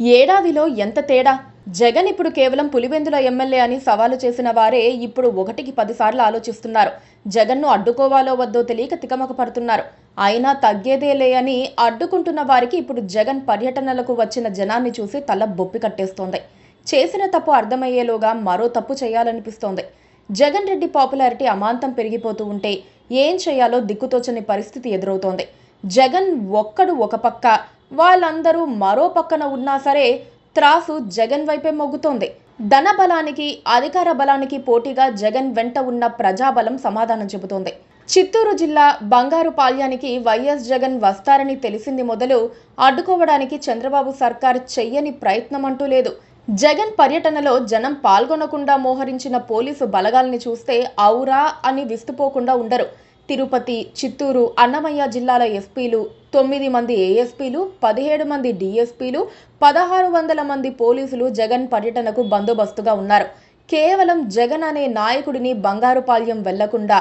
ఏడాదిలో ఎంత తేడా! జగన్ ఇప్పుడు కేవలం పులివెందుల ఎమ్మెల్యే అని సవాలు చేసిన వారే ఇప్పుడు ఒకటికి 10 సార్లు ఆలోచిస్తున్నారు. జగన్ను అడ్డుకోవాలో వద్దో తెలియక తికమక పడుతున్నారు. అయినా తగ్గేదేలే అని అడ్డుకుంటున్న వారికి ఇప్పుడు జగన్ పర్యటనలకు వచ్చిన జనాన్ని చూసి తల బొప్పి కట్టేస్తోంది. చేసిన తప్పు అర్థమయ్యేలోగా మరో తప్పు చేయాలనిపిస్తోంది. జగన్ రెడ్డి పాపులారిటీ అమాంతం పెరిగిపోతూ ఉంటే ఏం చేయాలో దిక్కుతోచని పరిస్థితి ఎదురవుతోంది. జగన్ ఒక్కడు ఒక పక్క, వాళ్ళందరూ మరో పక్కన ఉన్నా సరే త్రాసు జగన్ వైపే మొగ్గుతోంది. ధన బలానికి, అధికార బలానికి పోటీగా జగన్ వెంట ఉన్న ప్రజాబలం సమాధానం చెబుతోంది. చిత్తూరు జిల్లా బంగారుపాళ్యానికి వైఎస్ జగన్ వస్తారని తెలిసింది మొదలు అడ్డుకోవడానికి చంద్రబాబు సర్కార్ చెయ్యని ప్రయత్నం అంటూ లేదు. జగన్ పర్యటనలో జనం పాల్గొనకుండా మోహరించిన పోలీసు బలగాల్ని చూస్తే ఔరా అని విస్తుపోకుండా ఉండరు. తిరుపతి, చిత్తూరు, అన్నమయ్య జిల్లాల ఎస్పీలు, 9 మంది ఏఎస్పీలు, 17 మంది డీఎస్పీలు, 1600 మంది పోలీసులు జగన్ పర్యటనకు బందోబస్తుగా ఉన్నారు. కేవలం జగన్ అనే నాయకుడిని బంగారుపాళ్యం వెళ్లకుండా,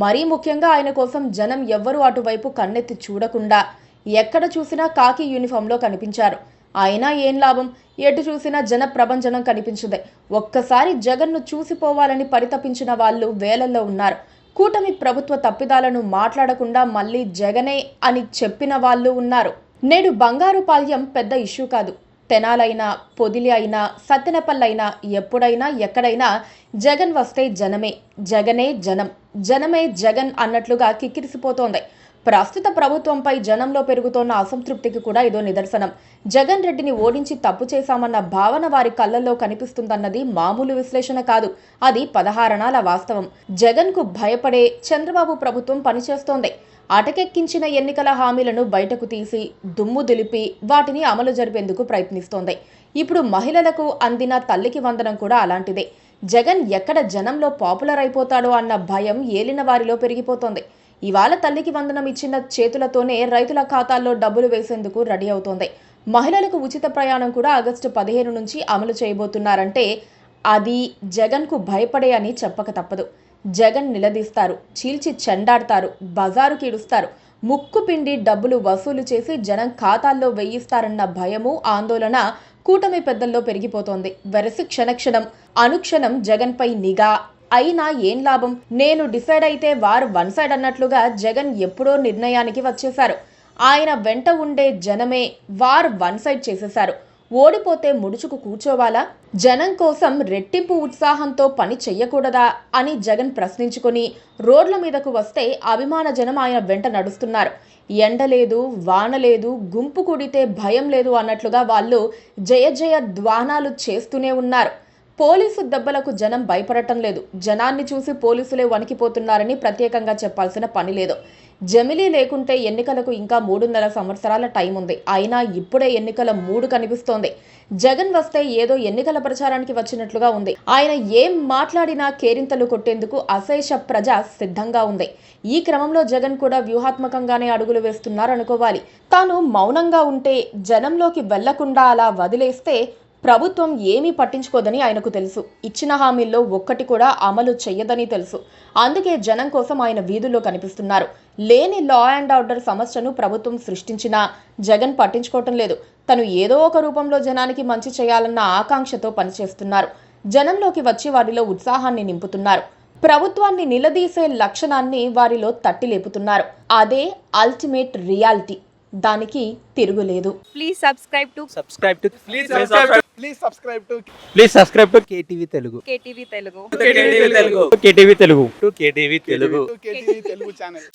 మరీ ముఖ్యంగా ఆయన కోసం జనం ఎవ్వరూ అటువైపు కన్నెత్తి చూడకుండా ఎక్కడ చూసినా కాకి యూనిఫామ్లో కనిపించారు. అయినా ఏం లాభం? ఎటు చూసినా జన ప్రభంజనం కనిపించింది. ఒక్కసారి జగన్ను చూసిపోవాలని పరితపించిన వాళ్ళు వేలల్లో ఉన్నారు. కూటమి ప్రభుత్వ తప్పిదాలను మాట్లాడకుండా మళ్ళీ జగనే అని చెప్పిన వాళ్ళు ఉన్నారు. నేడు బంగారుపాళ్యం పెద్ద ఇష్యూ కాదు. తెనాలైనా, పొదిలి అయినా, సత్తెనపల్లైనా, ఎప్పుడైనా ఎక్కడైనా జగన్ వస్తే జనమే, జగనే జనం, జనమే జగన్ అన్నట్లుగా కిక్కిరిసిపోతోంది. ప్రస్తుత ప్రభుత్వంపై జనంలో పెరుగుతోన్న అసంతృప్తికి కూడా ఇదో నిదర్శనం. జగన్ రెడ్డిని ఓడించి తప్పు చేశామన్న భావన వారి కళ్ళల్లో కనిపిస్తుందన్నది మామూలు విశ్లేషణ కాదు. అది 16 వాస్తవం. జగన్ కు భయపడే చంద్రబాబు ప్రభుత్వం పనిచేస్తోంది. అటకెక్కించిన ఎన్నికల హామీలను బయటకు తీసి దుమ్ము దులిపి వాటిని అమలు జరిపేందుకు ప్రయత్నిస్తోంది. ఇప్పుడు మహిళలకు అందిన తల్లికి వందనం కూడా అలాంటిదే. జగన్ ఎక్కడ జనంలో పాపులర్ అయిపోతాడో అన్న భయం ఏలిన వారిలో పెరిగిపోతోంది. ఇవాళ తల్లికి వందనం ఇచ్చిన చేతులతోనే రైతుల ఖాతాల్లో డబ్బులు వేసేందుకు రెడీ అవుతోంది. మహిళలకు ఉచిత ప్రయాణం కూడా ఆగస్టు 15 నుంచి అమలు చేయబోతున్నారంటే అది జగన్కు భయపడే అని చెప్పక తప్పదు. జగన్ నిలదీస్తారు, చీల్చి చెండాడతారు, బజారుకి ఇడుస్తారు, ముక్కు పిండి డబ్బులు వసూలు చేసి జనం ఖాతాల్లో వేయిస్తారన్న భయము, ఆందోళన కూటమి పెద్దల్లో పెరిగిపోతోంది. వెరసి క్షణక్షణం, అనుక్షణం జగన్పై నిఘా. అయినా ఏం లాభం? నేను డిసైడ్ అయితే వారు వన్ సైడ్ అన్నట్లుగా జగన్ ఎప్పుడో నిర్ణయానికి వచ్చేశారు. ఆయన వెంట ఉండే జనమే వారు వన్ సైడ్ చేసేశారు. ఓడిపోతే ముడుచుకు కూర్చోవాలా? జనం కోసం రెట్టింపు ఉత్సాహంతో పని చెయ్యకూడదా అని జగన్ ప్రశ్నించుకొని రోడ్ల మీదకు వస్తే అభిమాన జనం ఆయన వెంట నడుస్తున్నారు. ఎండ లేదు, వాన లేదు, గుంపు కూడితే భయం లేదు అన్నట్లుగా వాళ్ళు జయ జయ ధ్వానాలు చేస్తూనే ఉన్నారు. పోలీసు దెబ్బలకు జనం భయపడటం లేదు. జనాన్ని చూసి పోలీసులే వణికిపోతున్నారని ప్రత్యేకంగా చెప్పాల్సిన పని లేదు. జమిలీ లేకుంటే ఎన్నికలకు ఇంకా 3.5 సంవత్సరాల టైం ఉంది. అయినా ఇప్పుడే ఎన్నికల మూడు కనిపిస్తోంది. జగన్ వస్తే ఏదో ఎన్నికల ప్రచారానికి వచ్చినట్లుగా ఉంది. ఆయన ఏం మాట్లాడినా కేరింతలు కొట్టేందుకు అశేష ప్రజ సిద్ధంగా ఉంది. ఈ క్రమంలో జగన్ కూడా వ్యూహాత్మకంగానే అడుగులు వేస్తున్నారనుకోవాలి. తాను మౌనంగా ఉంటే, జనంలోకి వెళ్లకుండా అలా వదిలేస్తే ప్రభుత్వం ఏమీ పట్టించుకోదని ఆయనకు తెలుసు. ఇచ్చిన హామీల్లో ఒక్కటి కూడా అమలు చెయ్యదని తెలుసు. అందుకే జనం కోసం ఆయన వీధుల్లో కనిపిస్తున్నారు. లేని లా అండ్ ఆర్డర్ సమస్యను ప్రభుత్వం సృష్టించినా జగన్ పట్టించుకోవటం లేదు. తను ఏదో ఒక రూపంలో జనానికి మంచి చేయాలన్న ఆకాంక్షతో పనిచేస్తున్నారు. జనంలోకి వచ్చి వారిలో ఉత్సాహాన్ని నింపుతున్నారు. ప్రభుత్వాన్ని నిలదీసే లక్షణాన్ని వారిలో తట్టి లేపుతున్నారు. అదే అల్టిమేట్ రియాలిటీ. దానికి తిరుగులేదు. Please subscribe to KTV Telugu. KTV Telugu channel.